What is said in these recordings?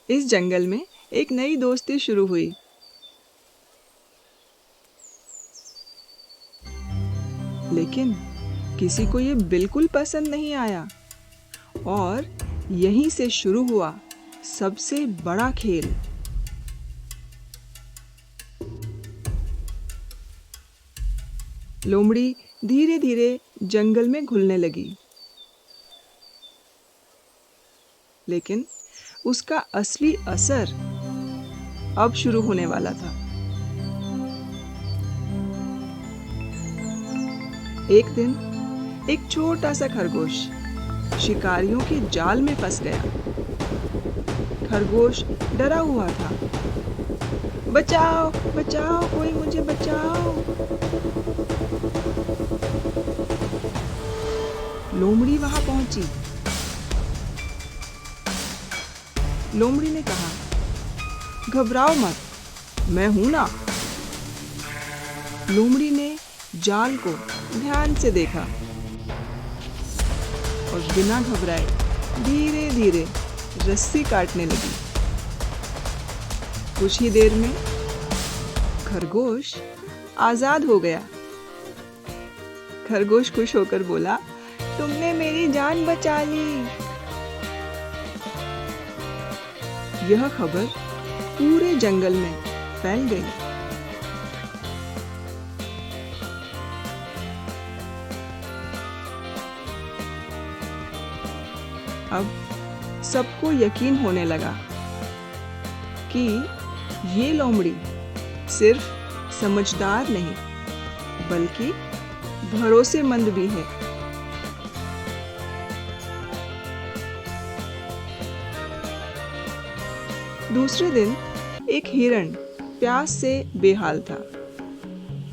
इस जंगल में एक नई दोस्ती शुरू हुई। लेकिन किसी को ये बिल्कुल पसंद नहीं आया और यहीं से शुरू हुआ सबसे बड़ा खेल। लोमड़ी धीरे धीरे जंगल में घुलने लगी, लेकिन उसका असली असर अब शुरू होने वाला था। एक दिन एक छोटा सा खरगोश शिकारियों के जाल में फंस गया। खरगोश डरा हुआ था। बचाओ बचाओ, कोई मुझे बचाओ। लोमड़ी वहां पहुंची। लोमड़ी ने कहा, घबराओ मत, मैं हूं ना। लोमड़ी ने जाल को ध्यान से देखा और बिना घबराए धीरे धीरे रस्सी काटने लगी। कुछ ही देर में खरगोश आजाद हो गया। खरगोश खुश होकर बोला, तुमने मेरी जान बचा ली। यह खबर पूरे जंगल में फैल गई। अब सबको यकीन होने लगा कि ये लोमड़ी सिर्फ समझदार नहीं बल्कि भरोसेमंद भी है। दूसरे दिन एक हिरण प्यास से बेहाल था,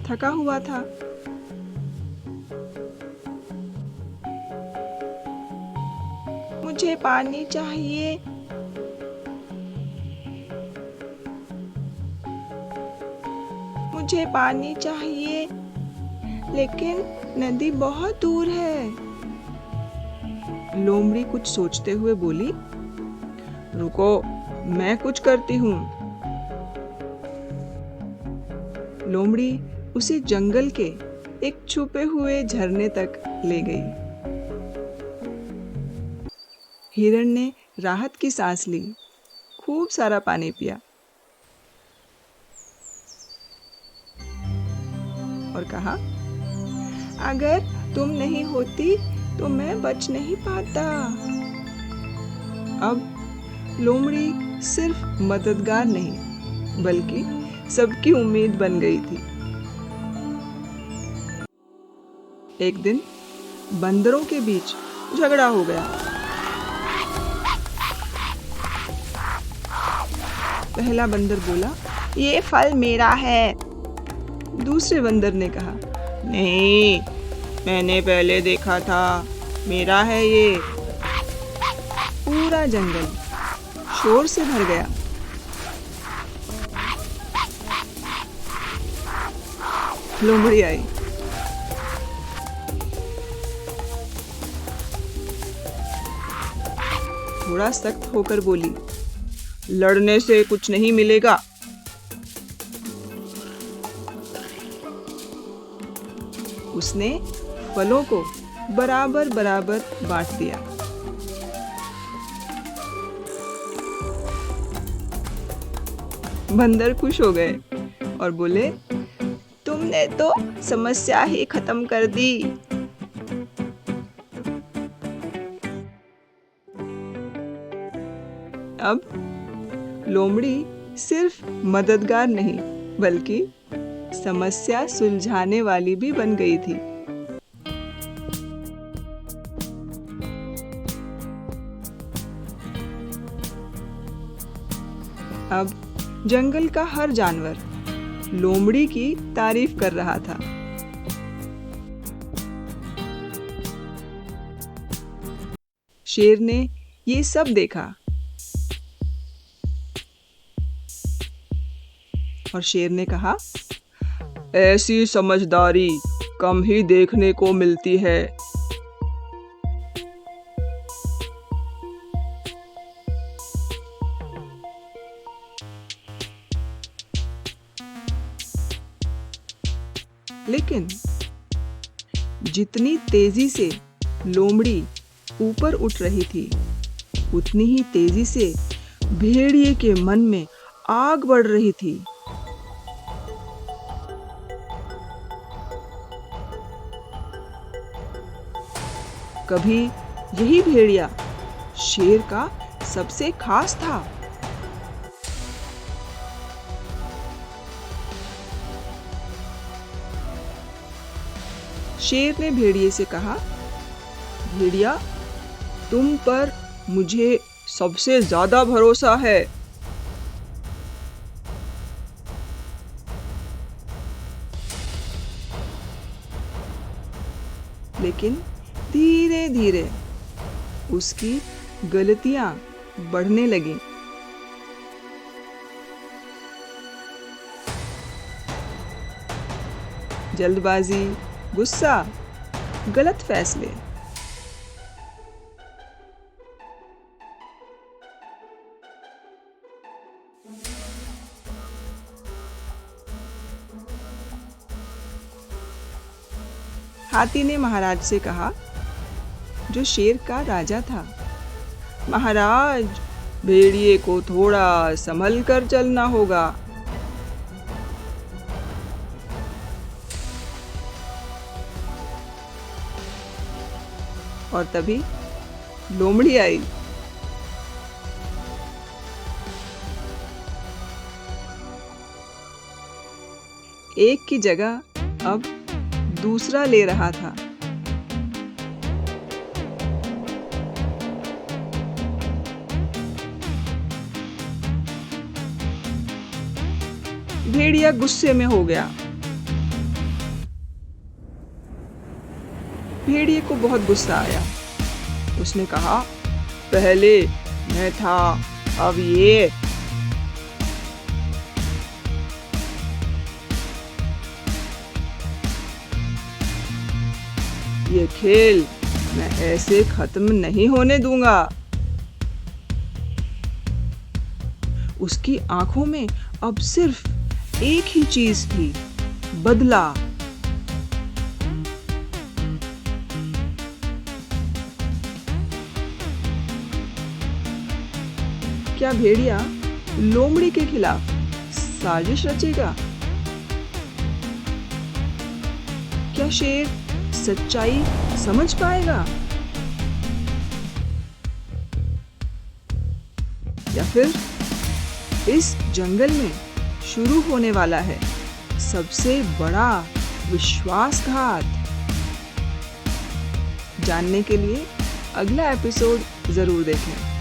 थका हुआ था। मुझे पानी चाहिए। मुझे पानी चाहिए, लेकिन नदी बहुत दूर है। लोमड़ी कुछ सोचते हुए बोली, रुको, मैं कुछ करती हूँ। लोमड़ी उसे जंगल के एक छुपे हुए झरने तक ले गई। हिरण ने राहत की सांस ली, खूब सारा पानी पिया और कहा, अगर तुम नहीं होती तो मैं बच नहीं पाता। अब लोमड़ी सिर्फ मददगार नहीं बल्कि सबकी उम्मीद बन गई थी। एक दिन बंदरों के बीच झगड़ा हो गया। पहला बंदर बोला, ये फल मेरा है। दूसरे बंदर ने कहा, नहीं, मैंने पहले देखा था, मेरा है ये। पूरा जंगल शोर से भर गया। लोमड़ी आई। थोड़ा सख्त होकर बोली, लड़ने से कुछ नहीं मिलेगा। उसने फलों को बराबर बराबर बांट दिया। बंदर खुश हो गए और बोले, तुमने तो समस्या ही खत्म कर दी। अब लोमड़ी सिर्फ मददगार नहीं बल्कि समस्या सुलझाने वाली भी बन गई थी। अब जंगल का हर जानवर लोमड़ी की तारीफ कर रहा था। शेर ने ये सब देखा और शेर ने कहा, ऐसी समझदारी कम ही देखने को मिलती है। लेकिन जितनी तेजी से लोमड़ी ऊपर उठ रही थी, उतनी ही तेजी से भेड़िए के मन में आग बढ़ रही थी। कभी यही भेड़िया शेर का सबसे खास था। शेर ने भेड़िए से कहा, भेड़िया, तुम पर मुझे सबसे ज्यादा भरोसा है। लेकिन धीरे धीरे उसकी गलतियां बढ़ने लगीं। जल्दबाजी, गुस्सा, गलत फैसले। हाथी ने महाराज से कहा, जो शेर का राजा था, महाराज, भेड़िए को थोड़ा संभल कर चलना होगा। और तभी लोमड़ी आई। एक की जगह अब दूसरा ले रहा था। भेड़िया गुस्से में हो गया। भेड़िए को बहुत गुस्सा आया। उसने कहा, पहले मैं था, अब ये। ये खेल मैं ऐसे खत्म नहीं होने दूंगा। उसकी आंखों में अब सिर्फ एक ही चीज थी, बदला। क्या भेड़िया लोमड़ी के खिलाफ साजिश रचेगा? क्या शेर सच्चाई समझ पाएगा? या फिर इस जंगल में शुरू होने वाला है सबसे बड़ा विश्वासघात? जानने के लिए अगला एपिसोड जरूर देखें।